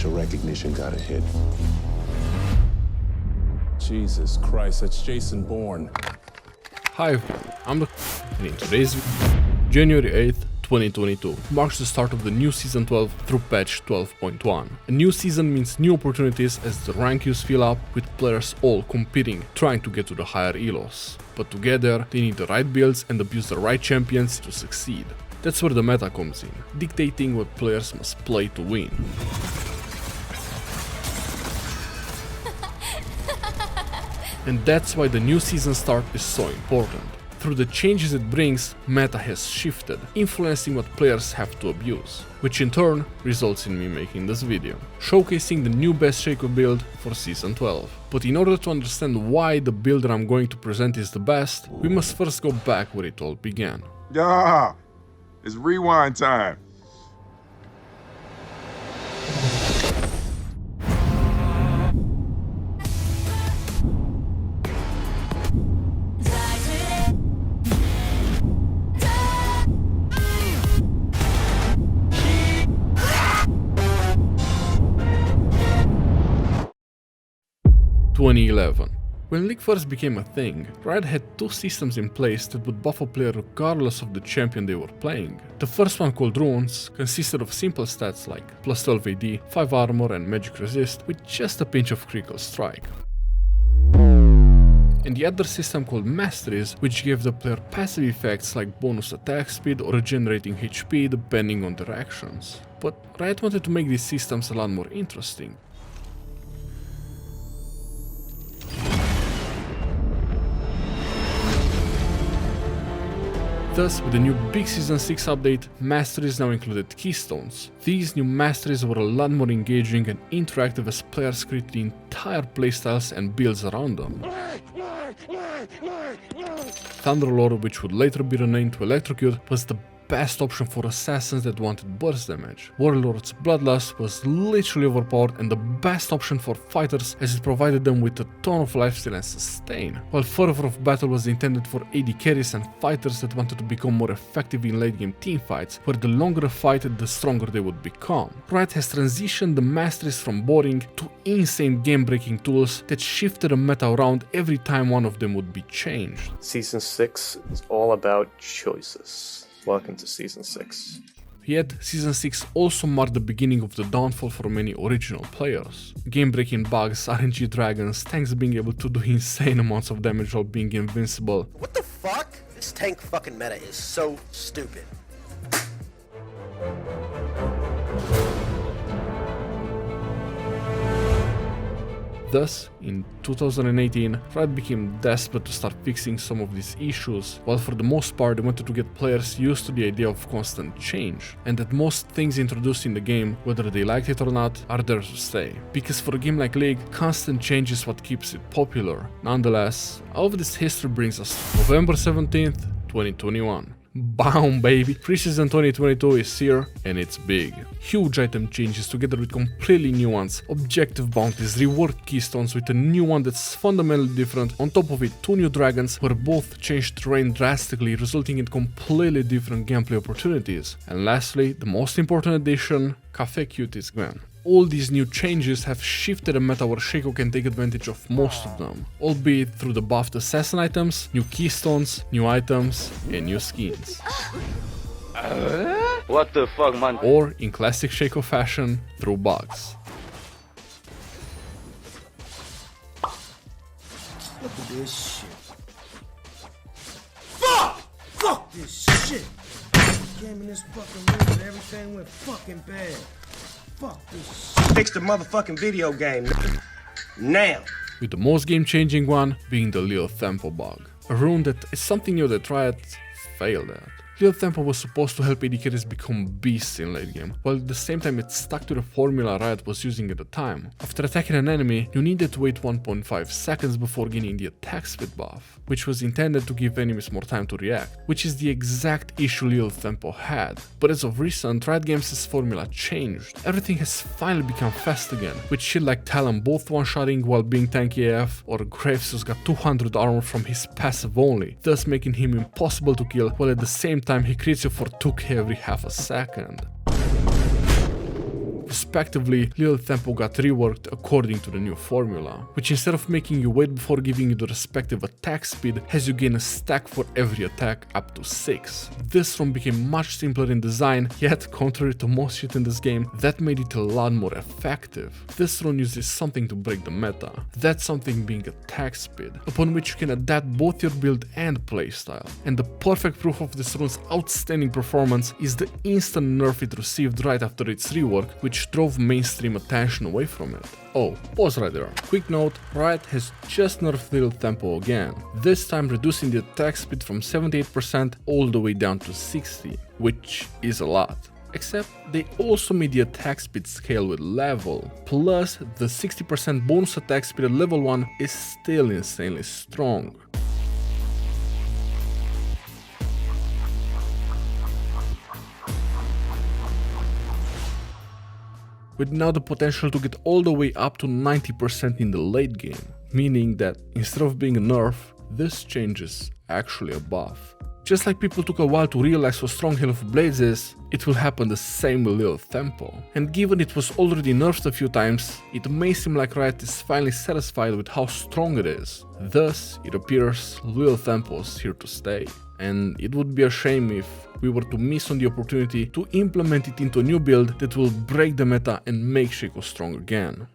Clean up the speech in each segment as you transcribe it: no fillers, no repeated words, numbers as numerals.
facial recognition got a hit. Jesus Christ, that's Jason Bourne. Hi, I'm the and in today's video, January 8th, 2022 marks the start of the new Season 12 through patch 12.1. A new season means new opportunities as the rank queues fill up with players all competing, trying to get to the higher elos. But together, they need the right builds and abuse the right champions to succeed. That's where the meta comes in, dictating what players must play to win. And that's why the new season start is so important. Through the changes it brings, meta has shifted, influencing what players have to abuse, which in turn results in me making this video, showcasing the new best Shaco build for Season 12. But in order to understand why the build that I'm going to present is the best, we must first go back where it all began. Yeah, it's rewind time. When League first became a thing, Riot had two systems in place that would buff a player regardless of the champion they were playing. The first one, called Runes, consisted of simple stats like plus 12 AD, 5 armor and magic resist with just a pinch of critical strike. And the other system called Masteries, which gave the player passive effects like bonus attack speed or regenerating HP depending on their actions. But Riot wanted to make these systems a lot more interesting. Thus, with the new big Season 6 update, Masteries now included Keystones. These new Masteries were a lot more engaging and interactive as players created entire playstyles and builds around them. Thunderlord, which would later be renamed to Electrocute, was the best option for assassins that wanted burst damage. Warlord's Bloodlust was literally overpowered and the best option for fighters as it provided them with a ton of lifesteal and sustain, while Fervor of Battle was intended for AD carries and fighters that wanted to become more effective in late game teamfights, where the longer a fight the stronger they would become. Riot has transitioned the Masteries from boring to insane game breaking tools that shifted the meta around every time one of them would be changed. Season 6 is all about choices. Welcome to Season 6. Yet, Season 6 also marked the beginning of the downfall for many original players. Game-breaking bugs, RNG dragons, tanks being able to do insane amounts of damage while being invincible. What the fuck? This tank fucking meta is so stupid. Thus, in 2018, Riot became desperate to start fixing some of these issues, while for the most part they wanted to get players used to the idea of constant change, and that most things introduced in the game, whether they liked it or not, are there to stay. Because for a game like League, constant change is what keeps it popular. Nonetheless, all of this history brings us to November 17th, 2021. Boom, baby! Pre-season 2022 is here and it's big. Huge item changes together with completely new ones, objective bounties, reward keystones with a new one that's fundamentally different. On top of it, two new dragons where both changed terrain drastically, resulting in completely different gameplay opportunities. And lastly, the most important addition, Cafe Cute is gone. All these new changes have shifted a meta where Shaco can take advantage of most of them, albeit through the buffed assassin items, new keystones, new items, and new skins. What the fuck, man? Or, in classic Shaco fashion, through bugs. Look at this shit. Fuck this shit! Came in this fucking room and everything went fucking bad. Fuck this shit. Fix the motherfucking video game now. With the most game-changing one being the Lil Tempo bug. A rune that is something new that Riot failed at. Lil Tempo was supposed to help AD carries become beasts in late game, while at the same time it stuck to the formula Riot was using at the time. After attacking an enemy, you needed to wait 1.5 seconds before gaining the attack speed buff, which was intended to give enemies more time to react, which is the exact issue Lil Tempo had. But as of recent, Riot Games' formula changed. Everything has finally become fast again, with shit like Talon both one-shotting while being tanky AF, or Graves who's got 200 armor from his passive only, thus making him impossible to kill, while at the same time he crits you for 2k every half a second. This retrospectively, little tempo got reworked according to the new formula, which instead of making you wait before giving you the respective attack speed, has you gain a stack for every attack up to 6. This rune became much simpler in design, yet contrary to most shit in this game, that made it a lot more effective. This rune uses something to break the meta, that something being attack speed, upon which you can adapt both your build and playstyle. And the perfect proof of this rune's outstanding performance is the instant nerf it received right after its rework, which drove mainstream attention away from it. Oh, pause right there. Quick note, Riot has just nerfed little tempo again, this time reducing the attack speed from 78% all the way down to 60, which is a lot. Except they also made the attack speed scale with level, plus the 60% bonus attack speed at level 1 is still insanely strong. With now the potential to get all the way up to 90% in the late game, meaning that instead of being a nerf, this change is actually a buff. Just like people took a while to realize how strong Hail of Blades is, it will happen the same with Little Tempo. And given it was already nerfed a few times, it may seem like Riot is finally satisfied with how strong it is. Thus, it appears Little Tempo is here to stay. And it would be a shame if we were to miss on the opportunity to implement it into a new build that will break the meta and make Shaco strong again.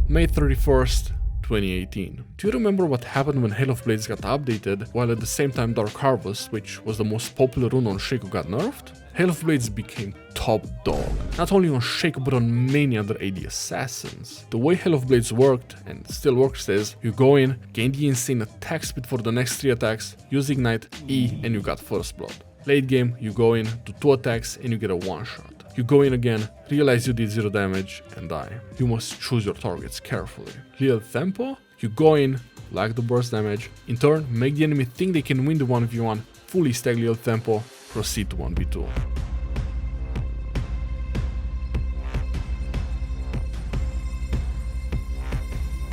May 31st, 2018. Do you remember what happened when Hail of Blades got updated, while at the same time Dark Harvest, which was the most popular rune on Shaco, got nerfed? Hail of Blades became top dog, not only on Shaco but on many other AD assassins. The way Hail of Blades worked, and still works, is you go in, gain the insane attack speed for the next 3 attacks, use Ignite, E, and you got First Blood. Late game, you go in, do 2 attacks, and you get a 1-shot. You go in again, realize you did 0 damage, and die. You must choose your targets carefully. Little Tempo, you go in, lack the burst damage, in turn make the enemy think they can win the 1v1, fully stack Little Tempo, proceed to 1v2.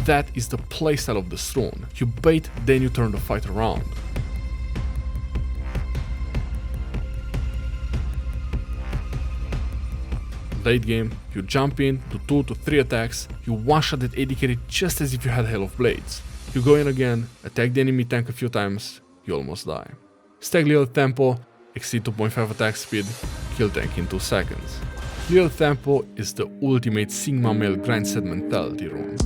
That is the playstyle of this rune. You bait, then you turn the fight around. Late game, you jump in, do 2 to 3 attacks, you one-shot that AD carry just as if you had Hail of Blades. You go in again, attack the enemy tank a few times, you almost die. Stack Little Tempo, exceed 2.5 attack speed, kill tank in 2 seconds. Little Tempo is the ultimate Sigma male grindset mentality rune.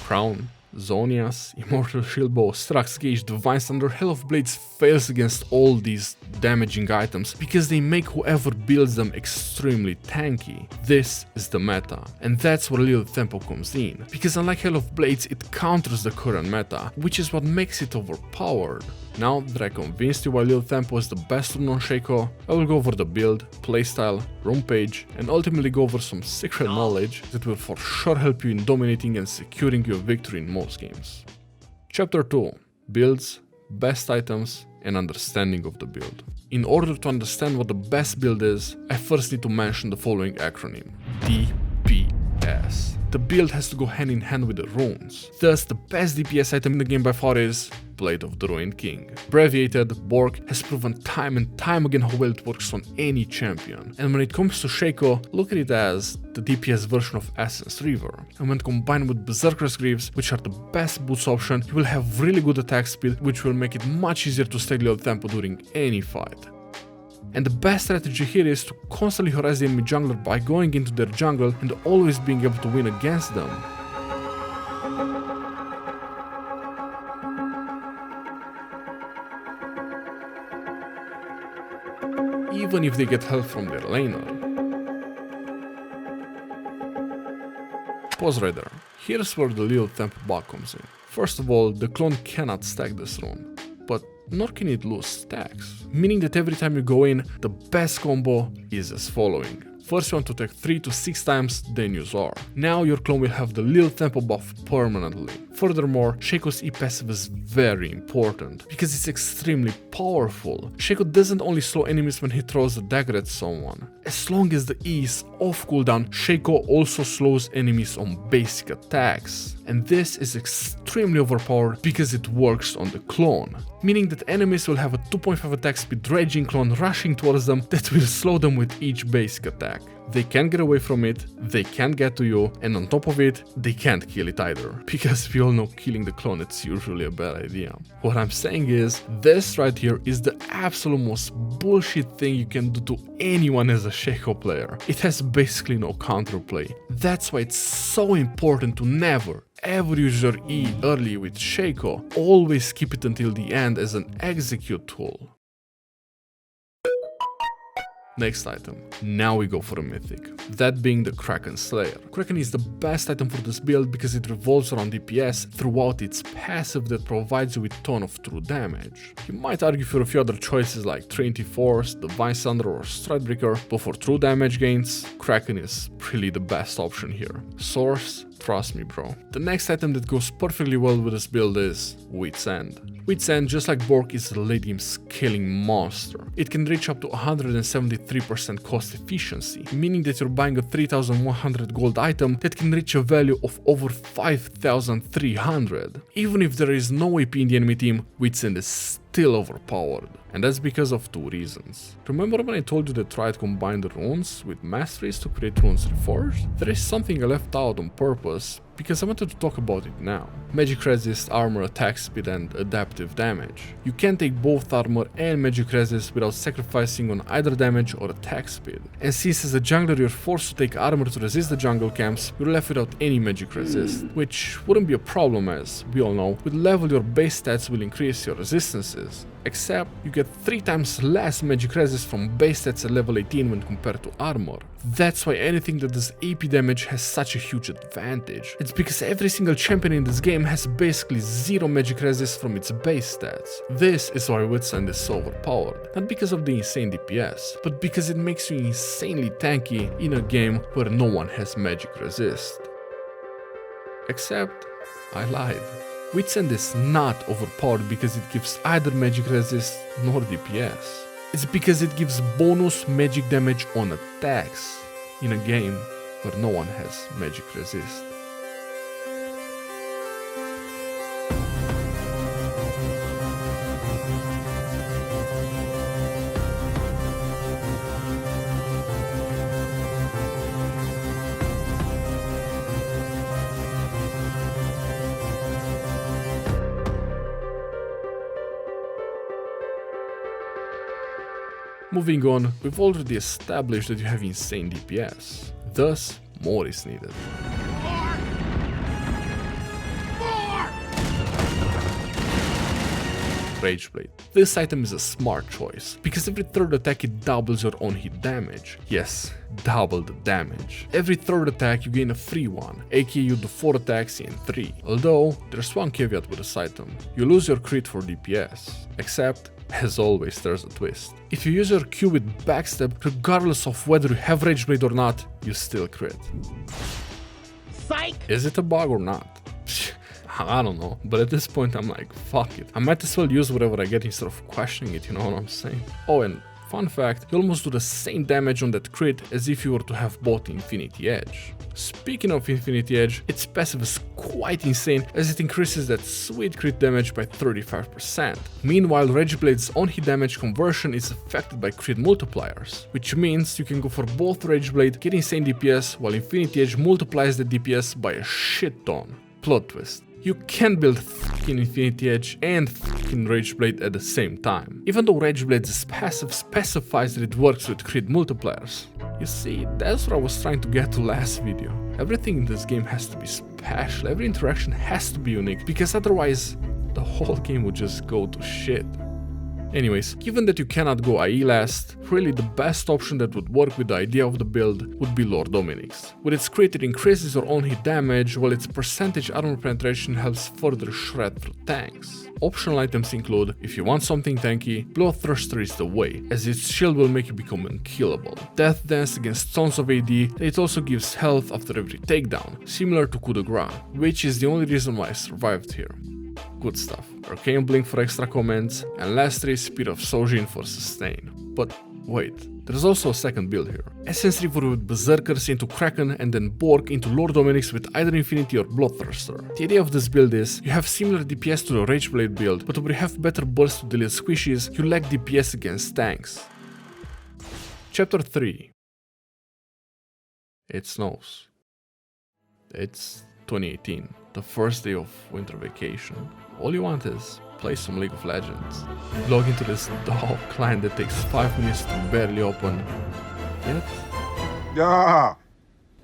Crown, Zonias, Immortal Shieldbow, Strux Gauge, Divine Thunder, Hail of Blades fails against all these damaging items because they make whoever builds them extremely tanky. This is the meta, and that's where Little Tempo comes in, because unlike Hail of Blades, it counters the current meta, which is what makes it overpowered. Now that I convinced you why Little Tempo is the best rune on Shaco, I will go over the build, playstyle, rune page, and ultimately go over some secret knowledge that will for sure help you in dominating and securing your victory in most games. Chapter 2. Builds, best items, and understanding of the build. In order to understand what the best build is, I first need to mention the following acronym: DPS. The build has to go hand in hand with the runes. Thus, the best DPS item in the game by far is Blade of the Ruined King. Abbreviated, Borg has proven time and time again how well it works on any champion. And when it comes to Shaco, look at it as the DPS version of Essence Reaver. And when combined with Berserker's Greaves, which are the best boots option, you will have really good attack speed, which will make it much easier to stack Little Tempo during any fight. And the best strategy here is to constantly harass the enemy jungler by going into their jungle and always being able to win against them. Even if they get help from their laner. Pause right there. Here's where the Little Tempo bug comes in. First of all, the clone cannot stack this rune, but nor can it lose stacks, meaning that every time you go in, the best combo is as following. First you want to attack 3 to 6 times, then use R. Now your clone will have the Little Tempo buff permanently. Furthermore, Shaco's E passive is very important, because it's extremely powerful. Shaco doesn't only slow enemies when he throws a dagger at someone. As long as the E is off cooldown, Shaco also slows enemies on basic attacks. And this is extremely overpowered because it works on the clone, meaning that enemies will have a 2.5 attack speed raging clone rushing towards them that will slow them with each basic attack. They can't get away from it, they can't get to you, and on top of it, they can't kill it either, because we all know killing the clone is usually a bad idea. What I'm saying is, this right here is the absolute most bullshit thing you can do to anyone as a Shaco player. It has basically no counterplay. That's why it's so important to never ever use your E early with Shaco. Always keep it until the end as an execute tool. Next item. Now we go for a mythic, that being the Kraken Slayer. Kraken is the best item for this build because it revolves around DPS throughout its passive that provides you with ton of true damage. You might argue for a few other choices like Trinity Force, Divine Thunder or Stridebreaker, but for true damage gains, Kraken is really the best option here. Source? Trust me, bro. The next item that goes perfectly well with this build is Wit's End. Wit's End, just like Bork, is a late game scaling monster. It can reach up to 173% cost efficiency, meaning that you're buying a 3100 gold item that can reach a value of over 5300. Even if there is no AP in the enemy team, Wit's End is still overpowered. And that's because of two reasons. Remember when I told you that try to combine the runes with masteries to create runes reforged? There is something I left out on purpose, because I wanted to talk about it now. Magic resist, armor, attack speed and adaptive damage. You can take both armor and magic resist without sacrificing on either damage or attack speed. And since as a jungler you're forced to take armor to resist the jungle camps, you're left without any magic resist, which wouldn't be a problem as, we all know, with level your base stats will increase your resistances. Except you get 3 times less magic resist from base stats at level 18 when compared to armor. That's why anything that does AP damage has such a huge advantage. It's because every single champion in this game has basically 0 magic resist from its base stats. This is why Wit's End is so overpowered. Not because of the insane DPS, but because it makes you insanely tanky in a game where no one has magic resist. Except, I lied. Wit's End is not overpowered because it gives either magic resist nor DPS. It's because it gives bonus magic damage on attacks in a game where no one has magic resist. Moving on, we've already established that you have insane DPS, thus more is needed. Rageblade. This item is a smart choice, because every third attack it doubles your own hit damage. Yes, double the damage. Every third attack you gain a free one, aka you do 4 attacks in 3. Although, there's one caveat with this item, you lose your crit for DPS, except as always, there's a twist. If you use your Q with backstab, regardless of whether you have Rageblade or not, you still crit. Psych! Is it a bug or not? I don't know, but at this point I'm like, fuck it. I might as well use whatever I get instead of questioning it, you know what I'm saying? Oh, and fun fact, you almost do the same damage on that crit as if you were to have bought Infinity Edge. Speaking of Infinity Edge, its passive is quite insane as it increases that sweet crit damage by 35%. Meanwhile, Rageblade's own hit damage conversion is affected by crit multipliers, which means you can go for both Rageblade, get insane DPS, while Infinity Edge multiplies the DPS by a shit ton. Plot twist. You can build f***ing Infinity Edge and f***ing Rageblade at the same time, even though Rageblade's passive specifies that it works with crit multipliers. You see, that's what I was trying to get to last video. Everything in this game has to be special, every interaction has to be unique, because otherwise the whole game would just go to shit. Anyways, given that you cannot go IE last, really the best option that would work with the idea of the build would be Lord Dominic's. With its crit it increases your own hit damage, while its percentage armor penetration helps further shred through tanks. Optional items include, if you want something tanky, Bloodthirster is the way, as its shield will make you become unkillable. Death Dance against tons of AD, it also gives health after every takedown, similar to coup de grace, which is the only reason why I survived here. Good stuff. Arcane Blink for extra comments, and lastly Spear of Sojin for sustain. But wait, there's also a second build here. Essence Reaver with Berserkers into Kraken and then Borg into Lord Dominic's with either Infinity or Bloodthirster. The idea of this build is, you have similar DPS to the Rageblade build, but where you have better burst to delete squishies, you lack DPS against tanks. Chapter 3. It snows. It's 2018, the first day of winter vacation. All you want is play some League of Legends. Log into this dog client that takes 5 minutes to barely open. Yet? Yeah!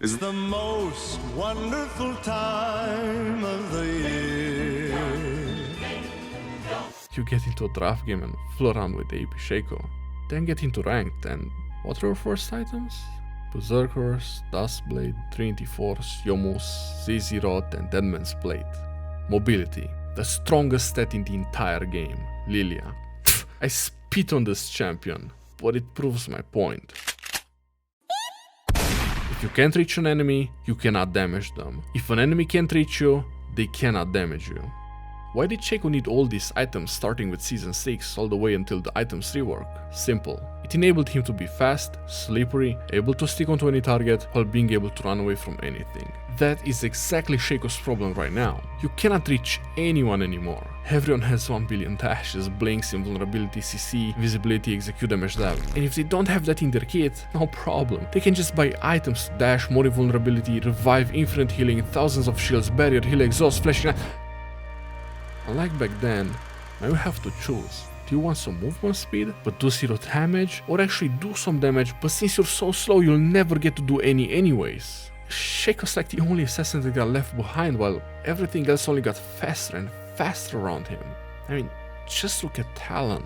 It's the most wonderful time of the year. You get into a draft game and fool around with AP Shaco. Then get into ranked, and what are your first items? Berserkers, Dustblade, Trinity Force, Yomus, Z-Rot and Deadman's Blade. Mobility. The strongest stat in the entire game, Lilia. Pfft, I spit on this champion, but it proves my point. If you can't reach an enemy, you cannot damage them. If an enemy can't reach you, they cannot damage you. Why did Shaco need all these items starting with Season 6 all the way until the items rework? Simple. It enabled him to be fast, slippery, able to stick onto any target while being able to run away from anything. That is exactly Shaco's problem right now. You cannot reach anyone anymore. Everyone has 1 billion dashes, blinks, invulnerability, CC, visibility, execute damage dev. And if they don't have that in their kit, no problem. They can just buy items to dash, more invulnerability, revive, infinite healing, thousands of shields, barrier, heal, exhaust, flashing. Unlike back then, now you have to choose. Do you want some movement speed, but do 0 damage? Or actually do some damage, but since you're so slow, you'll never get to do any anyways? Shaco's like the only assassin that got left behind, while everything else only got faster and faster around him. I mean, just look at Talon.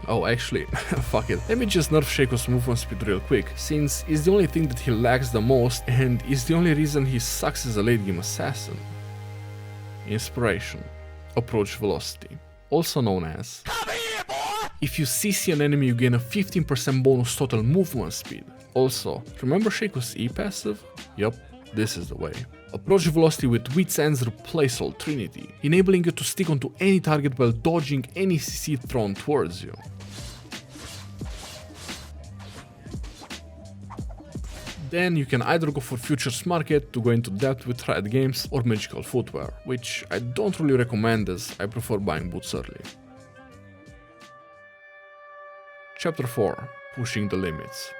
Oh, actually, fuck it. Let me just nerf Shaco's movement speed real quick, since it's the only thing that he lacks the most, and is the only reason he sucks as a late game assassin. Inspiration. Approach velocity. Also known as, if you CC an enemy you gain a 15% bonus total movement speed. Also, remember Shaco's E passive? Yup, this is the way. Approach velocity with Wit's End's replace all Trinity, enabling you to stick onto any target while dodging any CC thrown towards you. Then you can either go for Futures Market to go into depth with Riot Games or Magical Footwear, which I don't really recommend as I prefer buying boots early. Chapter 4. Pushing the limits.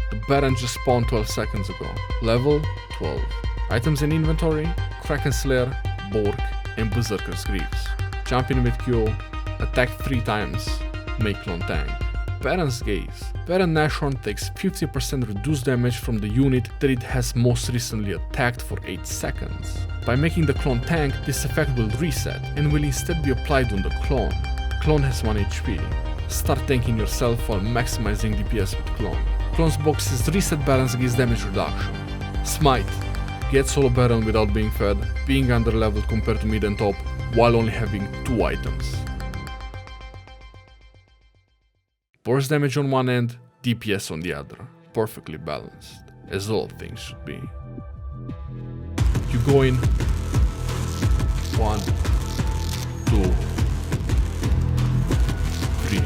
The Baron just spawned 12 seconds ago. Level 12. Items in inventory: Kraken Slayer, Borg, and Berserker's Greaves. Jump in mid Q, attack 3 times, make clone tank. Baron's Gaze. Baron Nashorn takes 50% reduced damage from the unit that it has most recently attacked for 8 seconds. By making the clone tank, this effect will reset and will instead be applied on the clone. Clone has 1 HP. Start tanking yourself while maximizing DPS with clone. Clone's box is reset Baron's Gaze damage reduction. Smite. Get solo Baron without being fed, being under leveled compared to mid and top, while only having 2 items. Burst damage on one end, DPS on the other. Perfectly balanced, as all things should be. You go in 1, 2, 3,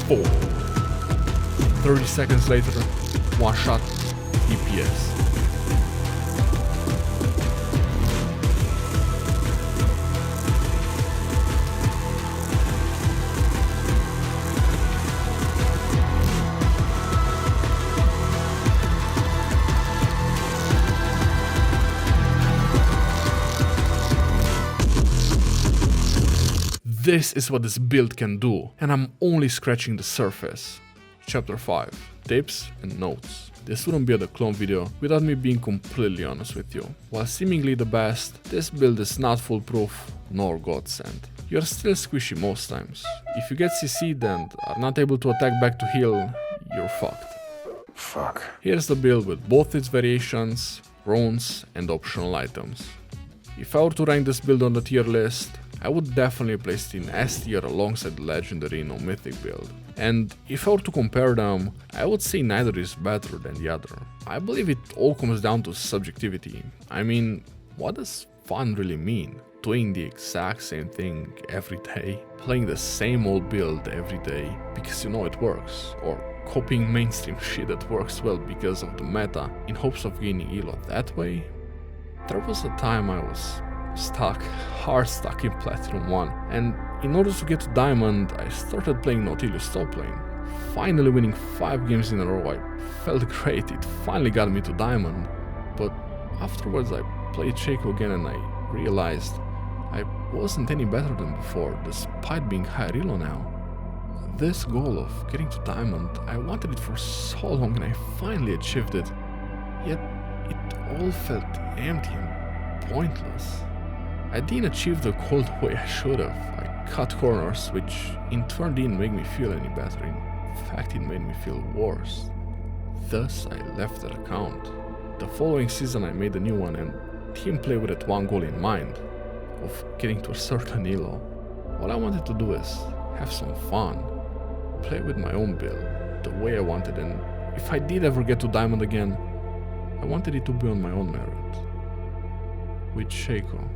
4. 30 seconds later, 1 shot, DPS. This is what this build can do, and I'm only scratching the surface. Chapter 5. Tips and notes. This wouldn't be the clone video without me being completely honest with you. While seemingly the best, this build is not foolproof nor godsend. you're still squishy most times. If you get CC'd and are not able to attack back to heal, you're fucked. Fuck. Here's the build with both its variations, runes and optional items. If I were to rank this build on the tier list, I would definitely place it in S tier alongside the legendary no mythic build. And if I were to compare them, I would say neither is better than the other. I believe it all comes down to subjectivity. I mean, what does fun really mean? Doing the exact same thing every day? Playing the same old build every day because you know it works? Or copying mainstream shit that works well because of the meta in hopes of gaining elo that way? There was a time I was hard stuck in Platinum 1, and in order to get to Diamond, I started playing Nautilus top lane. Finally winning 5 games in a row, I felt great, it finally got me to Diamond, but afterwards I played Shaco again and I realized I wasn't any better than before, despite being higher elo now. This goal of getting to Diamond, I wanted it for so long and I finally achieved it, yet it all felt empty and pointless. I didn't achieve the goal the way I should have. I cut corners, which in turn didn't make me feel any better. In fact, it made me feel worse. Thus, I left that account. The following season I made a new one and didn't play with that one goal in mind, of getting to a certain elo. All I wanted to do is have some fun, play with my own build, the way I wanted, and if I did ever get to Diamond again, I wanted it to be on my own merit. With Shaco.